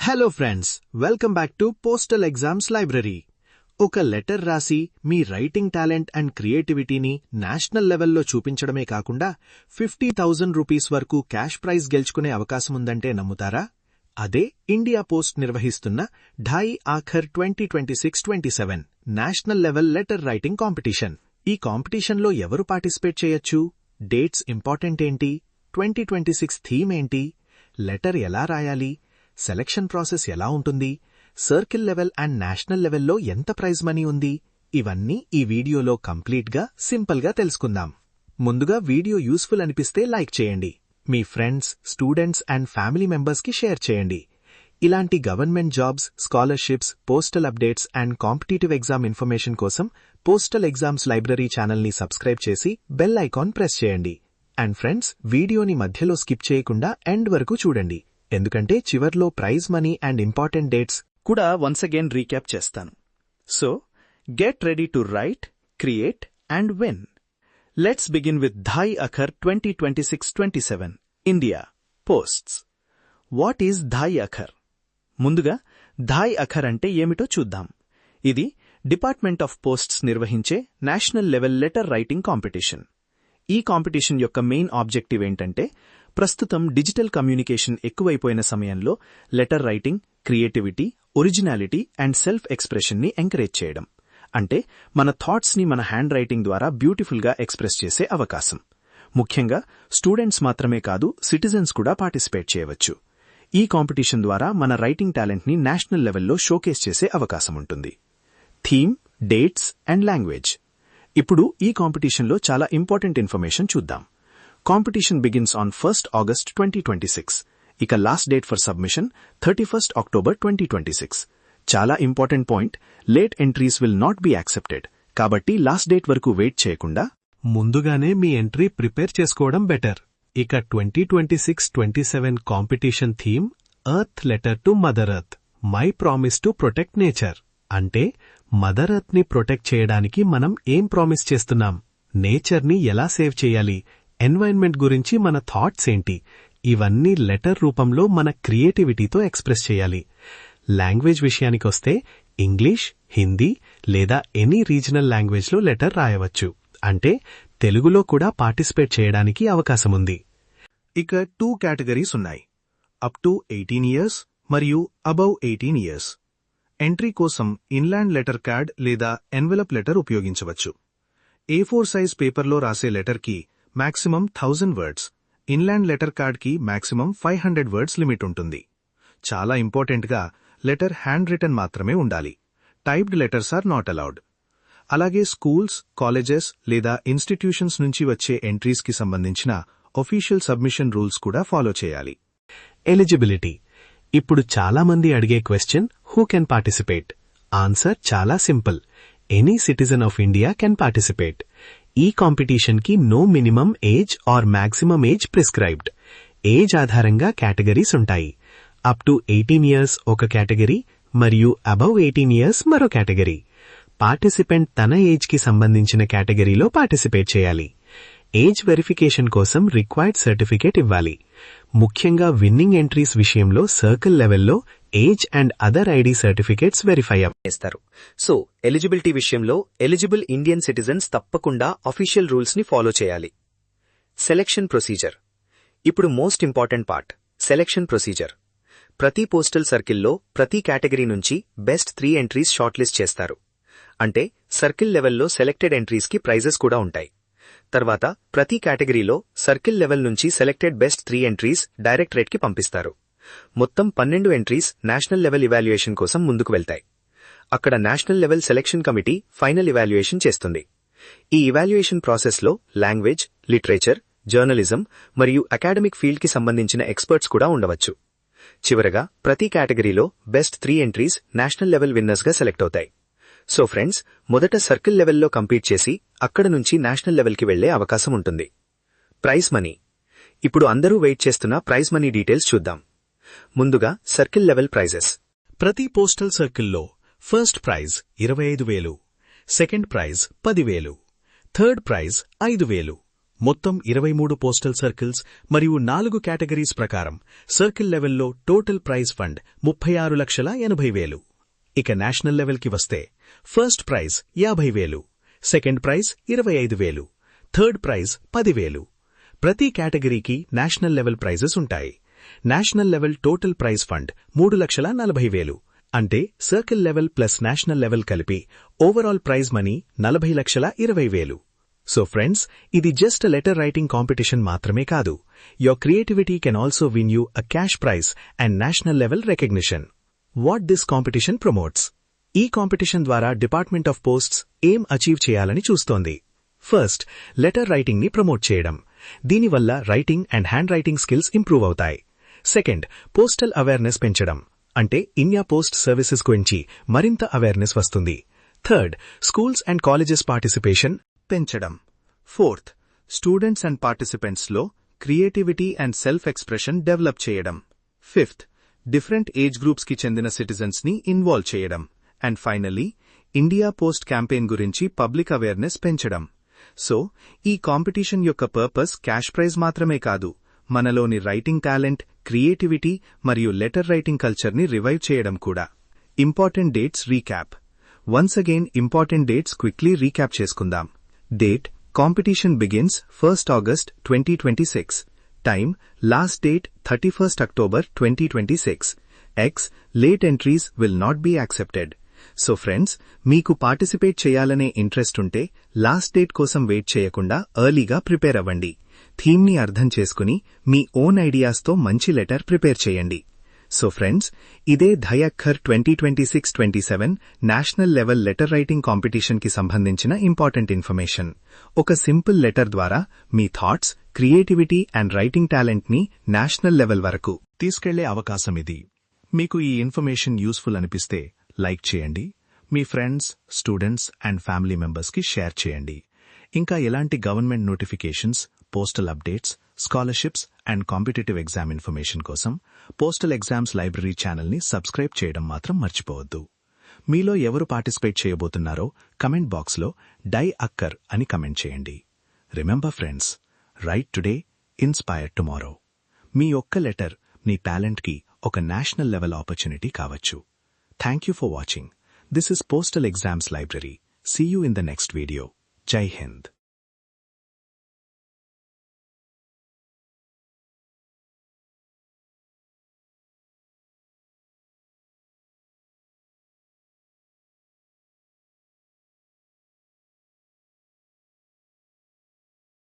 Hello friends, welcome back to postal exams library. ఒక letter రాసి మీ writing talent and క్రియేటివిటీని national లెవెల్లో చూపించడమే కాకుండా 50,000 rupees వరకు క్యాష్ ప్రైజ్ గెలుచుకునే అవకాశముందంటే నమ్ముతారా? అదే ఇండియా పోస్ట్ నిర్వహిస్తున్న ఢాయి Akhar 2026-27 national level letter writing competition. ఈ కాంపిటీషన్లో ఎవరు పార్టిసిపేట్ చేయొచ్చు? డేట్స్ ఇంపార్టెంట్ ఏంటి? 2026 థీమ్ ఏంటి? లెటర్ ఎలా రాయాలి? సెలక్షన్ ప్రాసెస్ ఎలా ఉంటుంది? సర్కిల్ లెవెల్ అండ్ నేషనల్ లెవెల్లో ఎంత ప్రైజ్ మనీ ఉంది? ఇవన్నీ ఈ వీడియోలో కంప్లీట్గా సింపుల్గా తెలుసుకుందాం. ముందుగా వీడియో యూస్ఫుల్ అనిపిస్తే లైక్ చేయండి. మీ ఫ్రెండ్స్, స్టూడెంట్స్ అండ్ ఫ్యామిలీ మెంబర్స్కి షేర్ చేయండి. ఇలాంటి government jobs, scholarships, postal updates and competitive exam information కోసం పోస్టల్ ఎగ్జామ్స్ లైబ్రరీ ఛానల్ని సబ్స్క్రైబ్ చేసి బెల్ ఐకాన్ ప్రెస్ చేయండి. అండ్ ఫ్రెండ్స్, వీడియోని మధ్యలో స్కిప్ చేయకుండా ఎండ్ వరకు చూడండి, ఎందుకంటే చివర్లో prize money and important dates కూడా వన్స్ అగైన్ రీక్యాప్ చేస్తాను. So get ready to write, create and win. Let's begin with Dhai Akhar 2026-27 India posts. What is Dhai Akhar? ముందుగా ఢాయి ఆఖర్ అంటే ఏమిటో చూద్దాం. ఇది డిపార్ట్మెంట్ ఆఫ్ పోస్ట్స్ నిర్వహించే national level letter writing competition. ఈ competition యొక్క మెయిన్ ఆబ్జెక్టివ్ ఏంటంటే, ప్రస్తుతం డిజిటల్ కమ్యూనికేషన్ ఎక్కువైపోయిన సమయంలో letter writing, creativity, originality and self ఎక్స్ప్రెషన్ని ఎంకరేజ్ చేయడం. అంటే మన థాట్స్ని మన హ్యాండ్ రైటింగ్ ద్వారా బ్యూటిఫుల్గా ఎక్స్ప్రెస్ చేసే అవకాశం. ముఖ్యంగా స్టూడెంట్స్ మాత్రమే కాదు, సిటిజన్స్ కూడా పార్టిసిపేట్ చేయవచ్చు. ఈ కాంపిటీషన్ ద్వారా మన రైటింగ్ టాలెంట్ని నేషనల్ లెవెల్లో షోకేస్ చేసే అవకాశం ఉంటుంది. Theme, dates and language. ఇప్పుడు ఈ కాంపిటీషన్లో చాలా ఇంపార్టెంట్ ఇన్ఫర్మేషన్ చూద్దాం. Competition begins on 1st August 2026. ఇక last date for submission 31st October 2026. చాలా important point, late entries will not be accepted. కాబట్టి లాస్ట్ డేట్ వరకు వెయిట్ చేయకుండా ముందుగానే మీ ఎంట్రీ ప్రిపేర్ చేసుకోవడం బెటర్. ఇక 2026-27 competition theme earth letter to mother earth, my promise to protect nature. అంటే mother earth ని protect చేయడానికి మనం ఏం ప్రామిస్ చేస్తున్నాం? నేచర్ని ఎలా సేవ్ చేయాలి? ఎన్వైరన్మెంట్ గురించి మన థాట్స్ ఏంటి? ఇవన్నీ లెటర్ రూపంలో మన క్రియేటివిటీతో ఎక్స్ప్రెస్ చేయాలి. లాంగ్వేజ్ విషయానికొస్తే ఇంగ్లీష్, హిందీ లేదా ఎనీ రీజనల్ లాంగ్వేజ్లో లెటర్ రాయవచ్చు. అంటే తెలుగులో కూడా పార్టిసిపేట్ చేయడానికి అవకాశముంది. ఇక 2 కేటగిరీస్ ఉన్నాయి, అప్ టు 18 years మరియు అబవ్ 18 years. ఎంట్రీ కోసం ఇన్లాండ్ లెటర్ క్యాడ్ లేదా ఎన్వెలప్ లెటర్ ఉపయోగించవచ్చు. A4 సైజ్ పేపర్లో రాసే లెటర్కి మాక్సిమం 1000 వర్డ్స్, ఇన్లాండ్ లెటర్ కార్డ్కి మాక్సిమం 500 వర్డ్స్ లిమిట్ ఉంటుంది. చాలా ఇంపార్టెంట్గా లెటర్ హ్యాండ్ రిటన్ మాత్రమే ఉండాలి. Typed letters are not allowed. అలాగే స్కూల్స్, కాలేజెస్ లేదా ఇన్స్టిట్యూషన్స్ నుంచి వచ్చే ఎంట్రీస్కి సంబంధించిన ఒఫీషియల్ సబ్మిషన్ రూల్స్ కూడా ఫాలో చేయాలి. ఎలిజిబిలిటీ. ఇప్పుడు చాలామంది అడిగే question, who can participate? Answer చాలా simple, any citizen of India can participate. ఈ కాంపిటీషన్కి no minimum age or maximum age prescribed. Age ఆధారంగా కేటగిరీస్ ఉంటాయి. అప్ టు 18 years ఒక కేటగిరీ మరియు అబవ్ 18 years మరో కేటగిరీ. పార్టిసిపెంట్ తన ఏజ్కి సంబంధించిన కేటగిరీలో పార్టిసిపేట్ చేయాలి. ఏజ్ వెరిఫికేషన్ కోసం రిక్వైర్డ్ సర్టిఫికేట్ ఇవ్వాలి. ముఖ్యంగా విన్నింగ్ ఎంట్రీస్ విషయంలో సర్కిల్ లెవెల్లో age and other ID certificates verify చేస్తారు. సో ఎలిజిబిలిటీ విషయంలో ఎలిజిబుల్ ఇండియన్ సిటిజన్స్ తప్పకుండా అఫీషియల్ రూల్స్ ని ఫాలో చేయాలి. Selection procedure. ఇప్పుడు most important part, selection procedure. ప్రతి పోస్టల్ సర్కిల్లో ప్రతి కేటగిరీ నుంచి బెస్ట్ 3 ఎంట్రీస్ షార్ట్ లిస్ట్ చేస్తారు. అంటే సర్కిల్ లెవెల్లో సెలెక్టెడ్ ఎంట్రీస్కి ప్రైజెస్ కూడా ఉంటాయి. తర్వాత ప్రతి కేటగిరీలో సర్కిల్ లెవెల్ నుంచి సెలెక్టెడ్ బెస్ట్ 3 ఎంట్రీస్ డైరెక్టరేట్కి పంపిస్తారు. మొత్తం 12 ఎంట్రీస్ నేషనల్ లెవెల్ ఇవాల్యుయేషన్ కోసం ముందుకు వెళ్తాయి. అక్కడ national level selection committee final evaluation చేస్తుంది. ఈ ఇవాల్యుయేషన్ ప్రాసెస్లో లాంగ్వేజ్, లిటరేచర్, జర్నలిజం మరియు అకాడమిక్ ఫీల్డ్కి సంబంధించిన ఎక్స్పర్ట్స్ కూడా ఉండవచ్చు. చివరగా ప్రతి కేటగిరీలో బెస్ట్ 3 ఎంట్రీస్ నేషనల్ లెవెల్ విన్నర్స్గా సెలెక్ట్ అవుతాయి. సో ఫ్రెండ్స్, మొదట సర్కిల్ లెవెల్లో కంపీట్ చేసి అక్కడ నుంచి నేషనల్ లెవెల్కి వెళ్లే అవకాశం ఉంటుంది. Prize money. ఇప్పుడు అందరూ వెయిట్ చేస్తున్న ప్రైజ్ మనీ డీటెయిల్స్ చూద్దాం. ముందుగా సర్కిల్ లెవెల్ ప్రైజెస్. ప్రతి పోస్టల్ సర్కిల్లో first prize 25,000, second prize 10,000, third prize 5,000, మొత్తం 23 పోస్టల్ సర్కిల్స్ మరియు 4 కేటగిరీస్ ప్రకారం సర్కిల్ లెవెల్లో టోటల్ ప్రైజ్ ఫండ్ 36,80,000. ఇక నేషనల్ లెవెల్కి వస్తే first prize 50,000, second prize 25,000, third prize 10,000. ప్రతి కేటగిరీకి నేషనల్ లెవెల్ ప్రైజెస్ ఉంటాయి. National level total prize fund 3,40,000. అంటే circle level plus national level కలిపి overall prize money 40,20,000. So friends, ఇది జస్ట్ లెటర్ రైటింగ్ కాంపిటీషన్ మాత్రమే కాదు. Your creativity can also win you a cash prize and national level recognition. What this competition promotes? ఈ competition ద్వారా department of posts ఏం achieve చేయాలని చూస్తోంది? First, letter writing ని promote చేయడం. దీనివల్ల writing and handwriting skills improve అవుతాయి. Second, postal awareness పెంచడం. అంటే ఇండియా పోస్ట్ సర్వీసెస్ గురించి మరింత అవేర్నెస్ వస్తుంది. Third, schools and colleges participation పెంచడం. ఫోర్త్, స్టూడెంట్స్ అండ్ పార్టిసిపెంట్స్లో creativity and self expression develop చేయడం. ఫిఫ్త్, డిఫరెంట్ ఏజ్ గ్రూప్స్కి చెందిన సిటిజన్స్ని ఇన్వాల్వ్ చేయడం. And finally, India post campaign గురించి పబ్లిక్ అవేర్నెస్ పెంచడం. సో, ఈ కాంపిటీషన్ యొక్క పర్పస్ క్యాష్ ప్రైజ్ మాత్రమే కాదు, మనలోని రైటింగ్ టాలెంట్, క్రియేటివిటీ మరియు లెటర్ రైటింగ్ కల్చర్ని రివైవ్ చేయడం కూడా. Important dates recap. Once again important dates quickly recap చేసుకుందాం. Date, competition begins 1st August 2026. Time, last date 31st October 2026. X, late entries will not be accepted. So friends, మీకు participate చేయాలనే interest ఉంటే last date కోసం wait చేయకుండా ఎర్లీగా prepare అవ్వండి. థీమ్ని అర్థం చేసుకుని మీ ఓన్ ఐడియాస్తో మంచి లెటర్ ప్రిపేర్ చేయండి. సో ఫ్రెండ్స్, ఇదే ధై అక్కర్ 2026-27 నేషనల్ లెవెల్ లెటర్ రైటింగ్ కాంపిటీషన్కి సంబంధించిన ఇంపార్టెంట్ ఇన్ఫర్మేషన్. ఒక సింపుల్ లెటర్ ద్వారా మీ థాట్స్, క్రియేటివిటీ అండ్ రైటింగ్ టాలెంట్ని నేషనల్ లెవెల్ వరకు తీసుకెళ్లే అవకాశం ఇది. మీకు ఈ ఇన్ఫర్మేషన్ యూస్ఫుల్ అనిపిస్తే లైక్ చేయండి, మీ ఫ్రెండ్స్, స్టూడెంట్స్ అండ్ ఫ్యామిలీ మెంబర్స్కి షేర్ చేయండి. ఇంకా ఎలాంటి government notifications, postal updates, scholarships and competitive exam information కోసం పోస్టల్ ఎగ్జామ్స్ లైబ్రరీ ఛానల్ని సబ్స్క్రైబ్ చేయడం మాత్రం మర్చిపోవద్దు. మీలో ఎవరు పార్టిసిపేట్ చేయబోతున్నారో కమెంట్ బాక్స్లో డై అక్కర్ అని కమెంట్ చేయండి. Remember friends, write today, inspire tomorrow. మీ ఒక్క లెటర్ మీ టాలెంట్కి ఒక నేషనల్ లెవెల్ ఆపర్చునిటీ కావచ్చు. Thank you for watching. This is postal exams library. See you in the next video. జై హింద్.